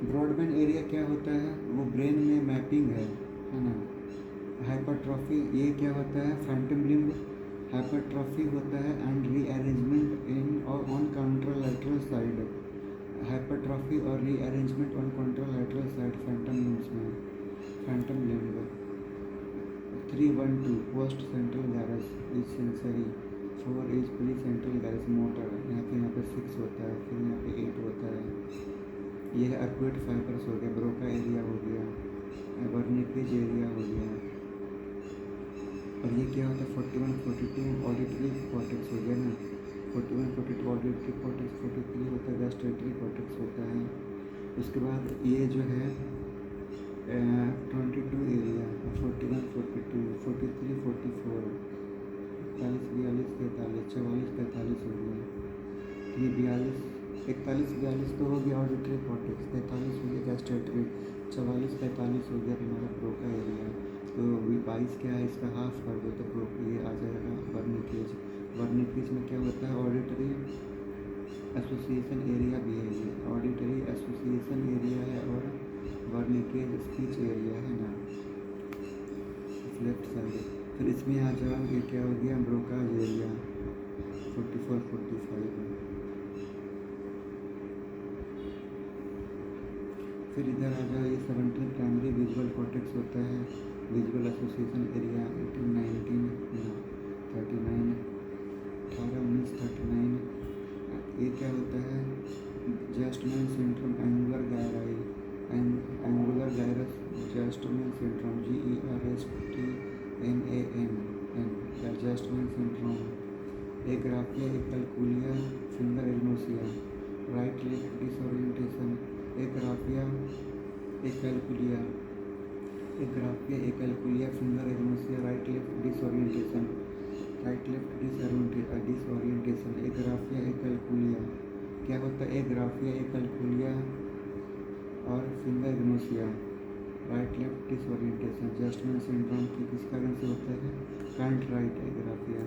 Broadband area क्या होता है? वो ब्रेन में मैपिंग है ना। हाइपरट्रॉफी ये क्या होता है? फैंटम लिम्ब हाइपरट्रॉफी होता है एंड रीअरेंजमेंट इन और ऑन कॉन्ट्रालैटरल साइड। हाइपरट्रॉफी और rearrangement on contralateral side phantom limbs में। Phantom limb 312 post central gyrus is sensory, 4 is pre central gyrus motor. यहाँ पे 6 होता है, फिर यहाँ पे 8 होता है। ये है अर्कुएट फाइबर्स हो गया, ब्रोका एरिया हो गया, वर्निकेज एरिया हो गया। और ये क्या होता है? 41 42 ऑडिटरी कॉर्टेक्स हो गया ना। 41 42 ऑडिटरी कॉर्टेक्स, 43 होता है गैस्ट्रेटरी कॉर्टेक्स होता है। उसके बाद ये जो है 22 एरिया, 41 42 43 44 41 42 43 44 45 हो गया। ये 42 41 42 तो हो गया ऑडिटरी कॉर्टेक्स, 43 हो गया गैस्ट्रेटरी, 44 45 हो गया तुम्हारा ब्रोका एरिया। तो 22 क्या है? इसका हाफ कर दो तो ये आ जाएगा वर्निकेज। वर्निकेज में क्या होता है? ऑडिटरी एसोसिएशन एरिया भी है, ये ऑडिटरी एसोसिएशन एरिया है और वर्निकेज स्पीच एरिया है ना, लेफ्ट साइड। फिर इसमें आ जाओ, ये क्या हो गया? Broca's area 44 45। फिर इधर आ जाओ, ये 17 प्राइमरी विजुअल कॉर्टेक्स होता है, विजुअल एसोसिएशन एरिया 18 19 39 18 19 39। ये क्या होता है? Gerstmann syndrome angular gyri, angular gyrus Gerstmann syndrome GERSTMANN Gerstmann syndrome. Agraphia acalculia finger agnosia, right left disorientation. Agraphia acalculia, agraphia acalculia finger agnosia, right left disorientation, right left disorientation. Agraphia acalculia क्या होता है? Agraphia acalculia और finger agnosia, right left disorientation. Gerstmann syndrome की किस कारण से होता है? Can't write agraphia.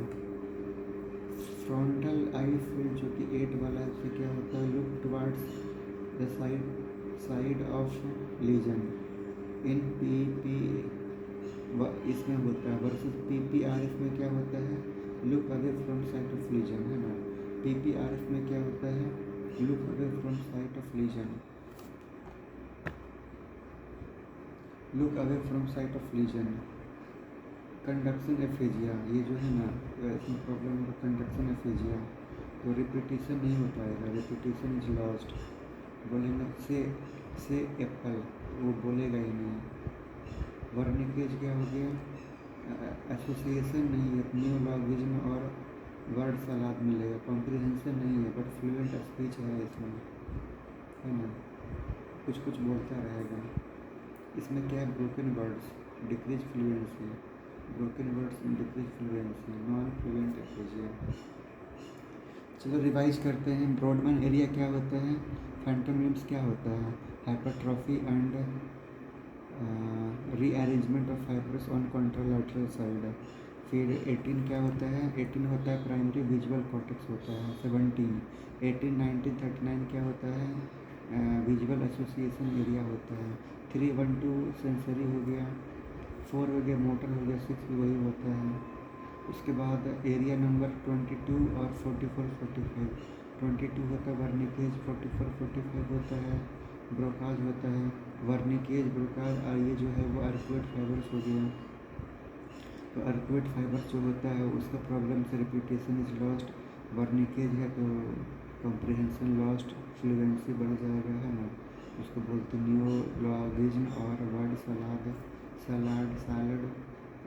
Frontal eye field जो कि 8 वाला है, उससे क्या होता है? Look towards the side of lesion in PP इसमें होता है, वर्सेस PPRF में क्या होता है? Look away from site of legion है ना। PPRF में क्या होता है? Look away from site of legion, look away from site of legion. Conduction aphasia, ये जो है ना इसमें प्रॉब्लम है कंडक्शन एफेजिया, तो रिपीटिशन नहीं हो पाएगा, रिपीटिशन इज लॉस्ट। बोलेंगे से एप्पल, वो बोलेगा ही नहीं। वर्निकेज क्या हो गया? एसोसिएशन नहीं है, न्यूलॉगिज्म और वर्ड सलाद मिलेगा। कॉम्प्रिहेंशन नहीं है बट फ्लुएंट स्पीच है इसमें, है ना, कुछ कुछ बोलता रहेगा। इसमें क्या है? Broken words, decrease fluency, broken words decrease fluency, non fluent aphasia. चलो रिवाइज करते हैं। ब्रॉडबैंड एरिया क्या होता है? फैंटम लिम्ब्स क्या होता है? Hypertrophy and rearrangement of fibrous on contralateral side. फिर 18 क्या होता है? 18 होता है प्राइमरी विजुअल कॉर्टेक्स होता है। 17 18 19 39 क्या होता है? विजुअल एसोसिएशन एरिया होता है। 3 1 2 सेंसरी हो गया, 4 हो गया मोटर हो गया, 6 भी वही होता है। उसके बाद एरिया नंबर 22 और 44 45। 22 होता है वर्निकेज, 44 45 होता है ब्रोकाज होता है। वर्निकेज ब्रोकाज और ये जो है वो अर्कुएट फाइबर्स हो गया। तो अर्कुएट फाइबर्स जो होता है उसका प्रॉब्लम से रिपीटेशन इज लॉस्ट। वर्निकेज है तो कॉम्प्रिहेंशन लॉस्ट, फ्लुएंसी बढ़ जाएगा, है ना। उसको बोलते न्यूलॉगिज्म और वर्ड सैलड।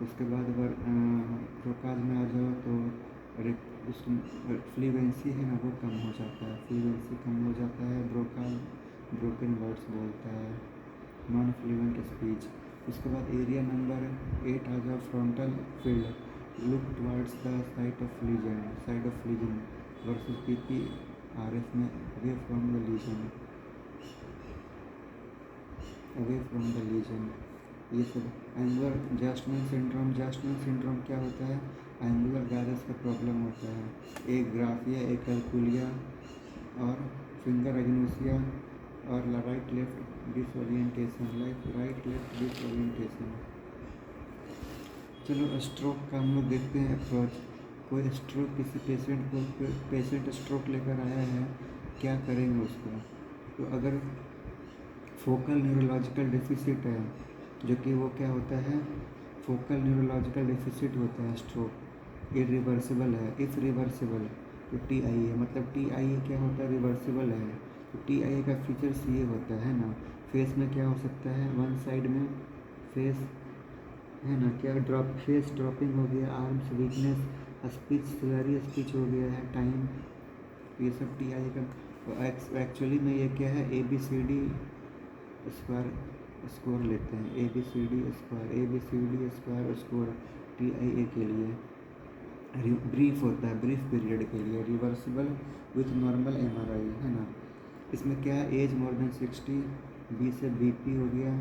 उसके बाद ब्रोकाज में आ जाओ तो फ्लुएंसी है ना वो कम हो जाता है, फ्लुएंसी कम हो जाता है। ब्रोकन वर्ड्स बोलता है, नॉन फ्लुएंट स्पीच। उसके बाद एरिया नंबर 8 आ जाओ, frontal field, look towards the side of lesion versus PPRF में away from the lesion, away from the lesion. ये सब एंगुलर जस्टमैन सिंड्रोम क्या होता है? एंगुलर गैरेज का प्रॉब्लम होता है, एक ग्राफिया, एक कैलकुलिया और फिंगर एग्नोसिया और right left disorientation, right left disorientation. चलो स्ट्रोक का हम लोग देखते हैं अप्रोच। कोई स्ट्रोक किसी पेशेंट स्ट्रोक लेकर आया है, क्या करेंगे उसको? तो अगर फोकल न्यूरोलॉजिकल डेफिसिट है, जो कि वो क्या होता है, फोकल न्यूरोलॉजिकल डेफिसिट होता है, स्ट्रोक इरिवर्सिबल है, इफ रिवर्सिबल तो TIA, मतलब TIA क्या होता है, रिवर्सिबल है। तो TIA का फीचर्स ये होता है ना, फेस में क्या हो सकता है, वन साइड में फेस है ना, क्या फेस ड्रॉपिंग हो गया, arms weakness, speech slurry speech हो गया है, टाइम, ये सब TIA का। एक्चुअली में ये क्या है, ABCD स्क्वायर स्कोर लेते हैं, ABCD स्क्वायर स्कोर TIA के लिए। ब्रीफ होता है, ब्रीफ पीरियड के लिए, रिवर्सिबल विथ नॉर्मल MRI, है ना। इसमें क्या है, एज मोर देन 60, B से BP हो गया,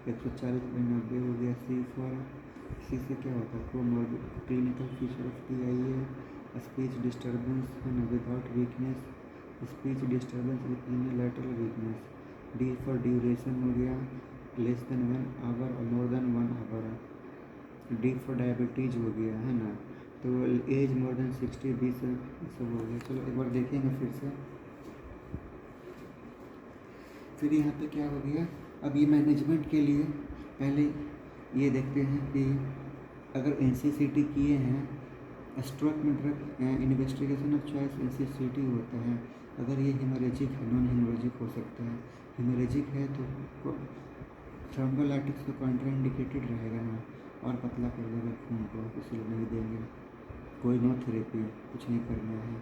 140/90 हो गया, C से क्या होता है, comorbid, clinical feature of TIA, speech disturbance, है ना, without weakness, speech disturbance with unilateral weakness, D for duration हो गया, लेस देन 1 आवर और more than 1 hour, D for diabetes हो गया, है ना। तो एज मोर देन 60, B से सब हो गया। चलो एक बार देखेंगे फिर से। फिर यहाँ पे क्या हो गया, अब ये मैनेजमेंट के लिए पहले ये देखते हैं कि अगर NCCT किए हैं, स्ट्रोक में drug investigation of choice NCCT होता है। अगर ये हेमोरेजिक है, नॉन हेमोरेजिक हो सकता है, हेमोरेजिक है तो थ्रोम्बोलाइटिक्स तो कॉन्ट्राइंडिकेटेड रहेगा ना, और पतला कर देगा खून को, इसलिए नहीं देंगे। कोई नो थेरेपी, कुछ नहीं करना है।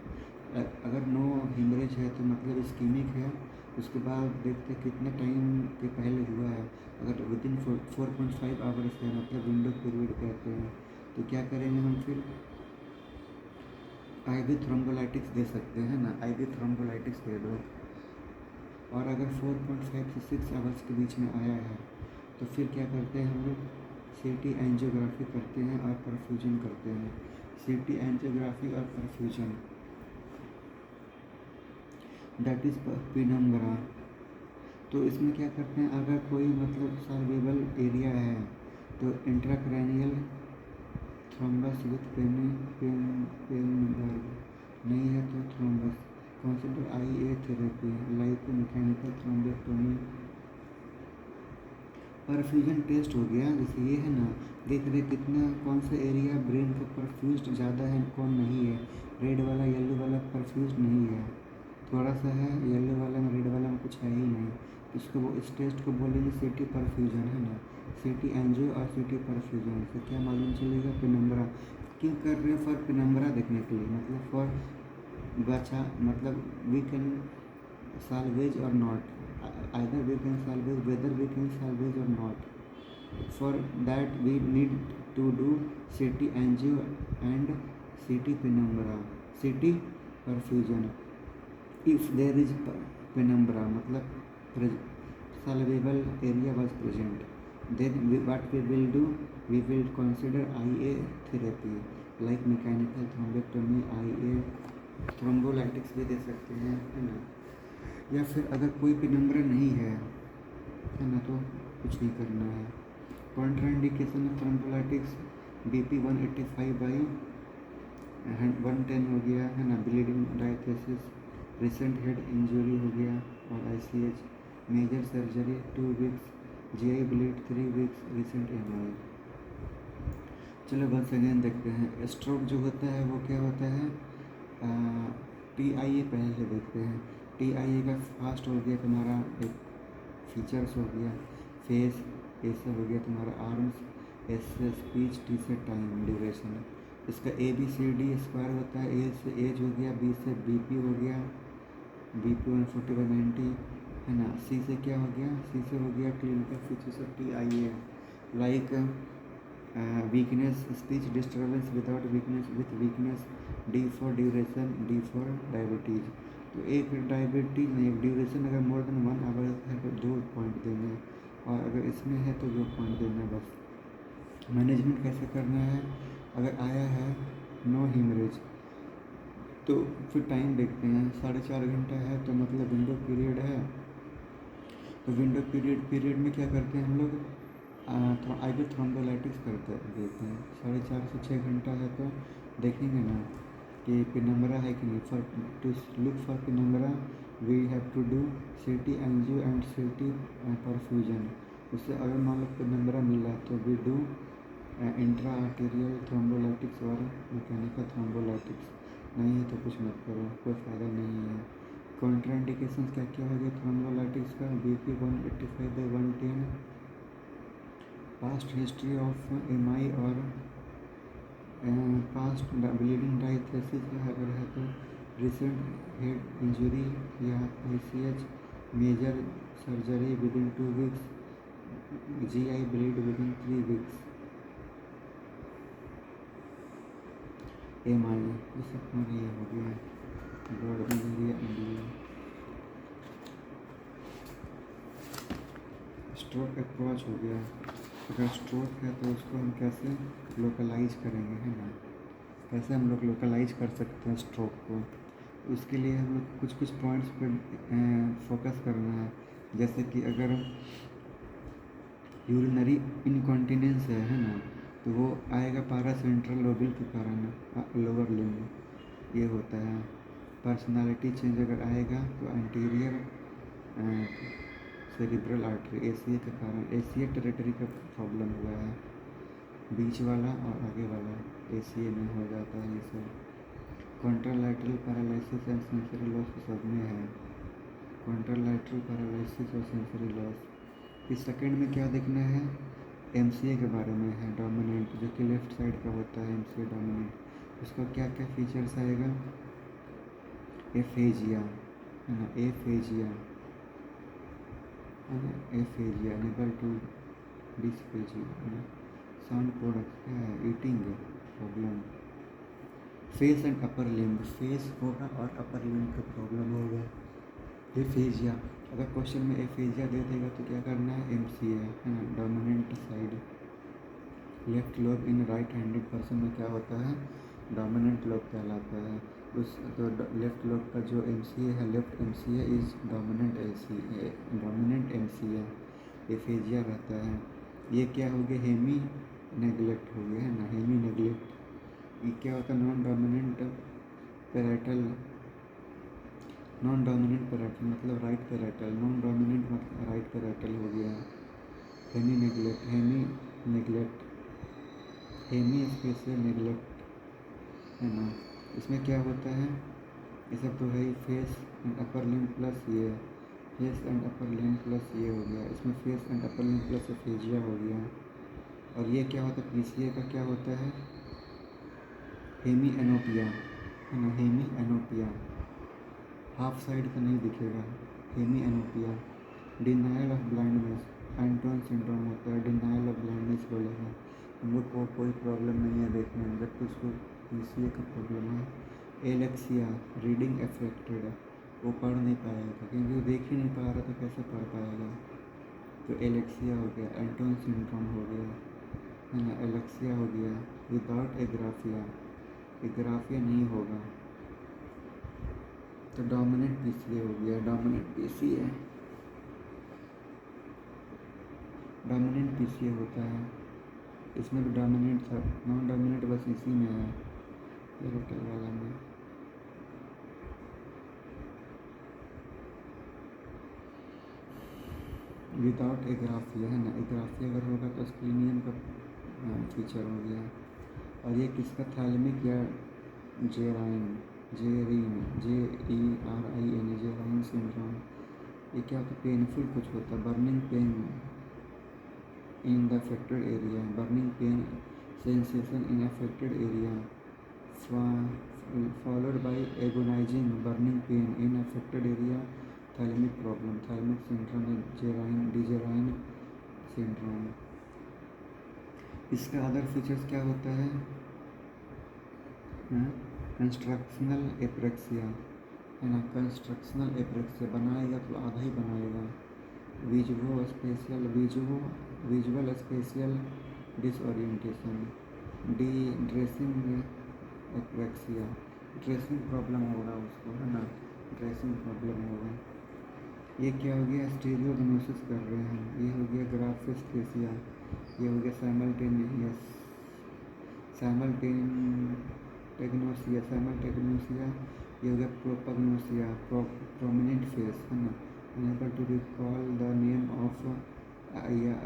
अगर नो हेमरेज है तो मतलब इस्कीमिक है, उसके बाद देखते कितने टाइम के पहले हुआ है। अगर विदिन 4.5 आवर्स है, मतलब विंडो पीरियड कहते हैं, तो क्या करेंगे हम फिर, IV थ्रोम्बोलाइटिक्स दे सकते हैं ना, IV थ्रोम्बोलाइटिक्स दे दो। और अगर 4.5 से 6 आवर्स के बीच में आया है तो फिर क्या करते हैं हम लोग, CT एंजियोग्राफी करते हैं और परफ्यूजन करते हैं। CT एंजियोग्राफी और परफ्यूजन, दैट इज़ पेनम्ब्रा। तो इसमें क्या करते हैं, अगर कोई मतलब सर्वाइवल एरिया है तो इंट्राक्रैनियल थ्रोम्बस विथ पेनबर्ग, नहीं है तो thrombus, consider IA therapy like mechanical thrombectomy. Perfusion test हो गया, जैसे ये है ना, देख रहे कितना कौन सा एरिया ब्रेन का परफ्यूज्ड ज़्यादा है, कौन नहीं है। रेड वाला येलो वाला परफ्यूज्ड नहीं है, थोड़ा सा है येलो वाला में, रेड वाला में कुछ है ही नहीं। इसको इस टेस्ट को बोलेंगे CT परफ्यूजन, है ना, CT एंजियो और CT परफ्यूजन से क्या मालूम चलेगा, पेनम्ब्रा। क्यों कर रहे हैं, फॉर पेनम्ब्रा देखने के लिए, मतलब फॉर बचा, मतलब we can salvage or not, either we can salvage, whether we can salvage or not. For that we need to do CT angio and CT penumbra, CT perfusion if there is penumbra, मतलब salvable area was present, then what we will do, we will consider IA therapy like mechanical thrombectomy, IA thrombolytics भी दे सकते हैं, है ना। या फिर अगर कोई पेनम्ब्रा नहीं है ना, तो कुछ नहीं करना है। कॉन्ट्राइंडिकेशन ऑफ थ्रोम्बोलाइटिक्स, BP 185/110 हो गया, है ना, bleeding diathesis, recent head injury हो गया और ICH, major surgery 2 weeks, GI bleed 3 weeks, recent MI। चलो बस अगेन देखते हैं, स्ट्रोक जो होता है वो क्या होता है, TIA पहले देखते हैं। TIA का फास्ट हो गया तुम्हारा, एक फीचर्स हो गया, फेस, ये सब हो गया तुम्हारा, आर्म्स, S से स्पीच, T से टाइम ड्यूरेशन। इसका ABCD स्क्वायर होता है, A से एज हो गया, B से BP हो गया, BP 140/90, है ना। C से क्या हो गया, C से हो गया clinical features of TIA like weakness, speech disturbance without weakness, with weakness, D for duration, D for diabetes. तो एक डायबिटीज़ नहीं, ड्यूरेशन अगर मोर देन 1 आवर है तो 2 पॉइंट देंगे, और अगर इसमें है तो 2 पॉइंट देना बस। मैनेजमेंट कैसे करना है, अगर आया है नो हीमरेज। तो फिर टाइम देखते हैं, 4.5 घंटा है तो मतलब विंडो पीरियड है। तो विंडो पीरियड में क्या करते हैं हम लोग, आइगर थ्रोम्बोलाइटिस करते देते हैं। 4.5 से 6 घंटा है तो देखेंगे ना कि पेनम्बरा है कि नहीं। For to look for penumbra we have to do CT angio and CT perfusion. उससे अगर मान लो पेनम्बरा मिला तो we do intra arterial thrombolytics और मैकेनिकल थ्रोम्बोलाइटिक्स। नहीं है तो कुछ मत करो, कोई फ़ायदा नहीं है। कॉन्ट्राइंडिकेशन क्या क्या हो गया थ्रोम्बोलाइटिक्स का, BP 185/110, past history of MI और पास्ट ब्लीडिंग डायथेसिस अगर है तो, रिसेंट हेड इंजरी या ICH major surgery within 2 weeks, GI bleed within 3 weeks, MI ये सब हमारे ये हो गया ब्लड इंडिया। स्ट्रोक अप्रोच हो गया। अगर स्ट्रोक है तो उसको हम कैसे लोकलाइज करेंगे, है ना। कैसे हम लोग लोकलाइज कर सकते हैं स्ट्रोक को। उसके लिए हम लोग कुछ कुछ पॉइंट्स पर फोकस करना है। जैसे कि अगर यूरिनरी इनकॉन्टिनेंस है ना, तो वो आएगा पैरासेंट्रल लोबल के कारण, लोअर लिम्ब ये होता है। पर्सनालिटी चेंज अगर आएगा तो एंटीरियर सेरिब्रल आर्टरी ACA के कारण, ACA टेरिटरी का प्रॉब्लम हुआ है, बीच वाला और आगे वाला ACA में हो जाता है ये सब। Contralateral paralysis and sensory loss सब में है, कॉन्ट्रालैटरल पैरालिसिस और सेंसरी लॉस। इस सेकंड में क्या देखना है, MCA के बारे में है, डोमिनेंट जो कि लेफ्ट साइड का होता है MCA डोमिनेंट। उसका क्या क्या फीचर्स आएगा, एफेजिया है ना, एफेजिया है ना, एफेजिया नेबल टू डिस्फेजिया है ना, साउंड प्रोडक्ट क्या है, eating problem. Face and upper limb, face होगा और अपर लिम्ब का प्रॉब्लम होगा, एफेजिया। अगर क्वेश्चन में एफेजिया दे देगा तो क्या करना है, MCA है ना, dominant side left lobe in right handed person में क्या होता है, डोमिनेंट लोब कहलाता है। उस तो लेफ्ट लोब का जो MCA है, left MCA is dominant MCA, aphasia रहता है। ये क्या हो गया, हेमी नेग्लेक्ट हो गया है ना, हेमी नेग्लेक्ट। ये क्या होता है, non dominant parietal, non dominant parietal मतलब राइट पैरेटल, नॉन डोमिनेंट मतलब राइट पैरेटल हो गया। Hemi neglect, hemi neglect, hemi spatial neglect है ना। इसमें क्या होता है, ये सब तो है ही, face and upper limb plus ये, face and upper limb plus ये हो गया। इसमें face and upper limb plus aphasia हो गया। और ये क्या होता है, PCA का क्या होता है, हेमी एनोपिया है ना, हेमी एनोपिया, हाफ साइड का नहीं दिखेगा, hemianopia. Denial of blindness, Anton syndrome होता है, डिनायल ऑफ ब्लाइंडनेस बोलेगा। हम लोग को कोई प्रॉब्लम नहीं है देखने में, जबकि उसको PCA का प्रॉब्लम है। एलेक्सिया, रीडिंग अफेक्टेड, वो पढ़ नहीं पाएगा क्योंकि वो देख ही नहीं पा रहा तो कैसे पढ़ पाएगा। तो एलेक्सिया हो गया, एंटोन सिंड्रोम हो गया है ना, एलेक्सिया हो गया। विदाउट एग्राफिया, एग्राफिया नहीं होगा तो डोमिनेंट PCA हो गया, डोमिनेंट PCA, डोमिनेंट PCA होता है। इसमें भी डोमिनेंट था, नॉन डोमिनेंट बस इसी में है, पैरेटल वाला में। विदाउट एग्राफिया है ना, एग्राफिया अगर होगा तो स्क्लीनियम का फीचर हो गया। और ये किसका, थैलेमिक या जेराइन, जेरीन, JERIN, जेराइन सिंड्रोम। ये क्या होता है, पेनफुल कुछ होता है, burning pain in the affected area, burning pain sensation in affected area, followed by agonising burning pain in affected area, thalamic problem, thalamic syndrome, जेराइन डिजेराइन सिंड्रोम। इसका अदर फीचर्स क्या होता है, कंस्ट्रक्शनल एप्रेक्सिया है ना, कंस्ट्रक्शनल एप्रेक्सिया, बनाएगा तो आधा ही बनाएगा। Visual spatial disorientation, D dressing apraxia, dressing problem होगा उसको, है ना, ड्रेसिंग प्रॉब्लम होगा। ये क्या हो गया, स्टीरियोगनोसिस कर रहे हैं। ये हो गया ग्राफिस्थेसिया, ये हो गया सैमल्टेगनोसिया, ये हो गया प्रोपग्नोसिया, प्रोमिनेंट फेस, है ना, unable to recall the name of,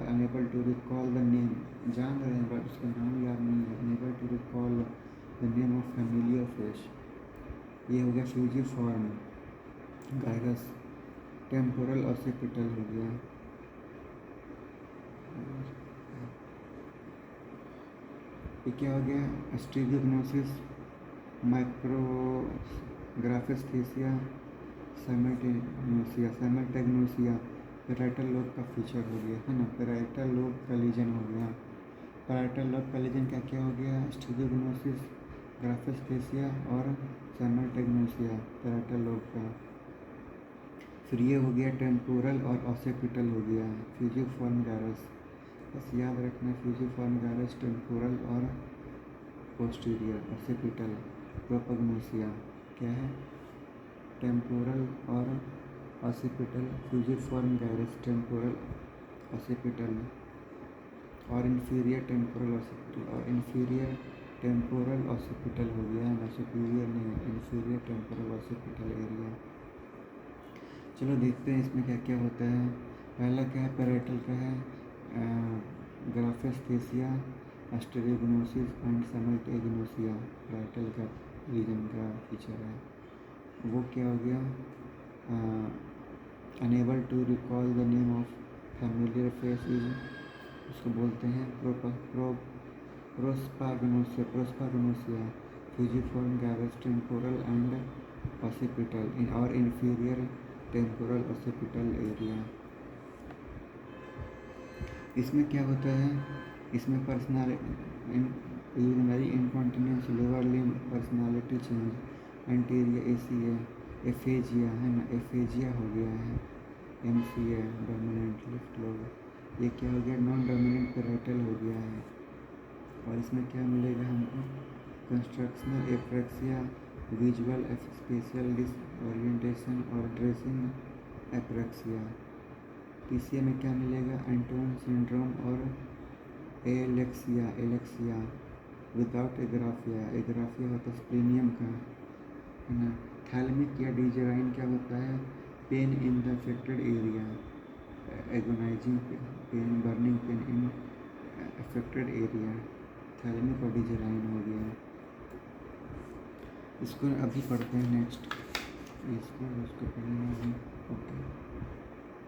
unable to recall the name, जान रहे हैं बट उसका नाम याद नहीं है, unable to recall the name of familiar face. ये हो गया फ्यूजिफॉर्म गायरस, टेम्पोरल ऑसिपिटल हो गया। ये क्या हो गया, स्टीरियोगनोसिस, माइक्रोग्राफिस्थेसिया, सैमल्टेगनोसिया पैराइटल लोब का फीचर हो गया, है ना, पैराइटल लोब का लीजन हो गया। पैराइटल लोब का लीजन क्या क्या हो गया, स्टीरियोगनोसिस, ग्राफिस्थेसिया और सैमल्टेगनोसिया पैराइटल लोब का। फिर ये हो गया टेम्पोरल और ऑसिपिटल हो गया, फ्यूजिफॉर्म गायरस, बस याद रखना, फ्यूजिफॉर्म गायरस, टेम्पोरल और पोस्टीरियर, ऑसिपिटल, प्रोपग्नोसिया क्या है, टेम्पोरल और occipital, fusiform gyrus, temporal, occipital और इन्फीरियर टेम्पोरल ऑसिपिटल, और इन्फीरियर टेम्पोरल ऑसिपिटल हो गया, ना सुपीरियर नहीं, इन्फीरियर टेम्पोरल ऑसिपिटल एरिया। चलो देखते हैं इसमें क्या क्या होता है। पहला क्या है, पैराइटल का है, graphesthesia, stereognosis and simultagnosia parietal का रीजन का फीचर है। वो क्या हो गया, unable to recall the name of familiar face is, उसको बोलते हैं prosopagnosia, fusiform gyrus, temporal and occipital और इन्फीरियर टेम्पोरल ऑसिपिटल एरिया। इसमें क्या होता है, इसमें urinary incontinence, lower limb personality change, anterior ACA, aphasia, है ना, एफेजिया हो गया है, एमसीए डोमिनेंट लेफ्ट लोब। ये क्या हो गया, नॉन डोमिनेंट पैराइटल हो गया है। और इसमें क्या मिलेगा हमको, constructional apraxia, visual spatial disorientation और ड्रेसिंग एप्रेक्सिया। पीसीए में क्या मिलेगा, एंटोन सिंड्रोम और एलेक्सिया विदाउट एग्राफिया, एग्राफिया होता है स्प्लीनियम का, है ना। थैलेमिक या डिजेराइन क्या होता है, pain in the affected area, agonising pain, burning pain in affected area, thalamic और डिजेराइन हो गया। इसको अभी पढ़ते हैं नेक्स्ट, इसको पढ़ना है।